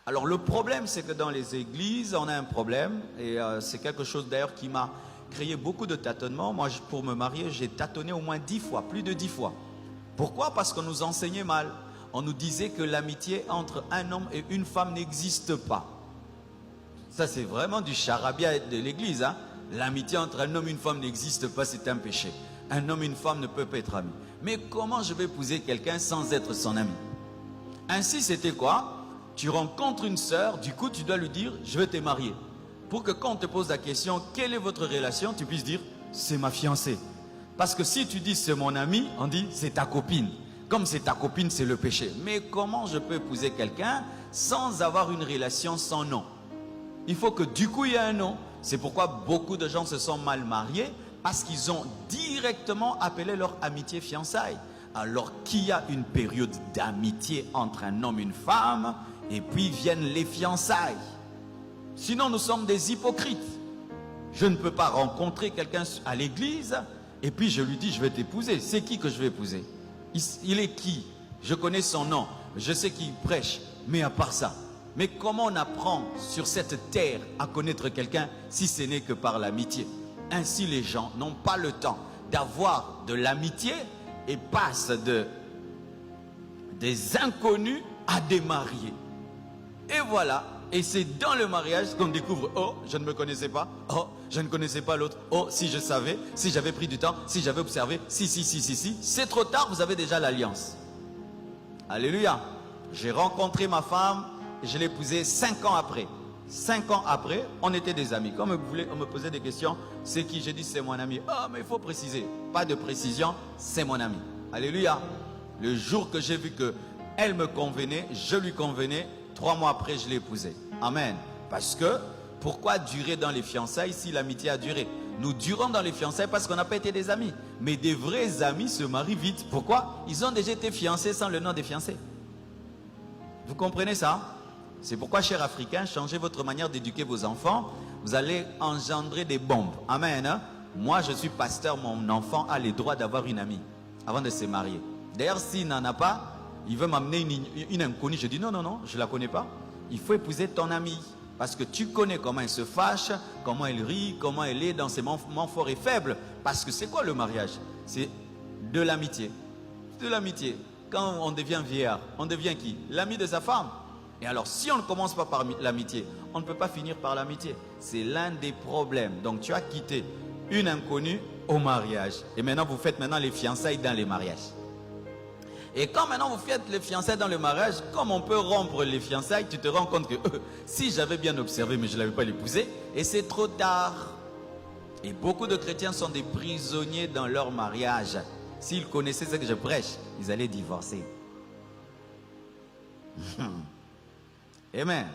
Alors le problème, c'est que dans les églises, on a un problème, et c'est quelque chose d'ailleurs qui m'a créé beaucoup de tâtonnements. Moi, pour me marier, j'ai tâtonné au moins 10 fois, plus de 10 fois. Pourquoi? Parce qu'on nous enseignait mal. On nous disait que l'amitié entre un homme et une femme n'existe pas. Ça, c'est vraiment du charabia de l'église, hein? L'amitié entre un homme et une femme n'existe pas, c'est un péché. Un homme et une femme ne peuvent pas être amis. Mais comment je vais épouser quelqu'un sans être son ami? Ainsi, c'était quoi? Tu rencontres une sœur, du coup, tu dois lui dire, je vais te marier. Pour que quand on te pose la question, quelle est votre relation, tu puisses dire, c'est ma fiancée. Parce que si tu dis, c'est mon ami, on dit, c'est ta copine. Comme c'est ta copine, c'est le péché. Mais comment je peux épouser quelqu'un sans avoir une relation sans nom? Il faut que du coup, il y ait un nom. C'est pourquoi beaucoup de gens se sont mal mariés, parce qu'ils ont directement appelé leur amitié fiançailles. Alors qu'il y a une période d'amitié entre un homme et une femme, et puis viennent les fiançailles. Sinon, nous sommes des hypocrites. Je ne peux pas rencontrer quelqu'un à l'église, et puis je lui dis, je vais t'épouser. C'est qui que je vais épouser? Il est qui? Je connais son nom, je sais qu'il prêche, mais à part ça. Mais comment on apprend sur cette terre à connaître quelqu'un si ce n'est que par l'amitié? Ainsi, les gens n'ont pas le temps d'avoir de l'amitié et passent des inconnus à des mariés. Et voilà, et c'est dans le mariage qu'on découvre, oh, je ne me connaissais pas, oh, je ne connaissais pas l'autre, oh, si je savais, si j'avais pris du temps, si j'avais observé, si, c'est trop tard, vous avez déjà l'alliance. Alléluia. J'ai rencontré ma femme, je l'ai épousée 5 ans après. 5 ans après, on était des amis. Comme on me posait des questions, c'est qui? J'ai dit, c'est mon ami. Ah, mais il faut préciser. Pas de précision, c'est mon ami. Alléluia. Le jour que j'ai vu que elle me convenait, je lui convenais, 3 mois après, je l'ai épousée. Amen. Parce que, pourquoi durer dans les fiançailles si l'amitié a duré? Nous durons dans les fiançailles parce qu'on n'a pas été des amis. Mais des vrais amis se marient vite. Pourquoi? Ils ont déjà été fiancés sans le nom des fiancés. Vous comprenez ça? C'est pourquoi, chers Africains, changez votre manière d'éduquer vos enfants. Vous allez engendrer des bombes. Amen. Hein? Moi, je suis pasteur. Mon enfant a le droit d'avoir une amie avant de se marier. D'ailleurs, s'il n'en a pas, il veut m'amener une inconnue. Je dis non, non, non, je ne la connais pas. Il faut épouser ton amie. Parce que tu connais comment elle se fâche, comment elle rit, comment elle est dans ses moments forts et faibles. Parce que c'est quoi le mariage? C'est de l'amitié. De l'amitié. Quand on devient vieillard, on devient qui? L'ami de sa femme. Et alors, si on ne commence pas par l'amitié, on ne peut pas finir par l'amitié. C'est l'un des problèmes. Donc, tu as quitté une inconnue au mariage. Et maintenant, vous faites les fiançailles dans les mariages. Et quand maintenant vous faites les fiançailles dans le mariage, comme on peut rompre les fiançailles, tu te rends compte que si j'avais bien observé, mais je ne l'avais pas épousé, et c'est trop tard. Et beaucoup de chrétiens sont des prisonniers dans leur mariage. S'ils connaissaient ce que je prêche, ils allaient divorcer. Amen.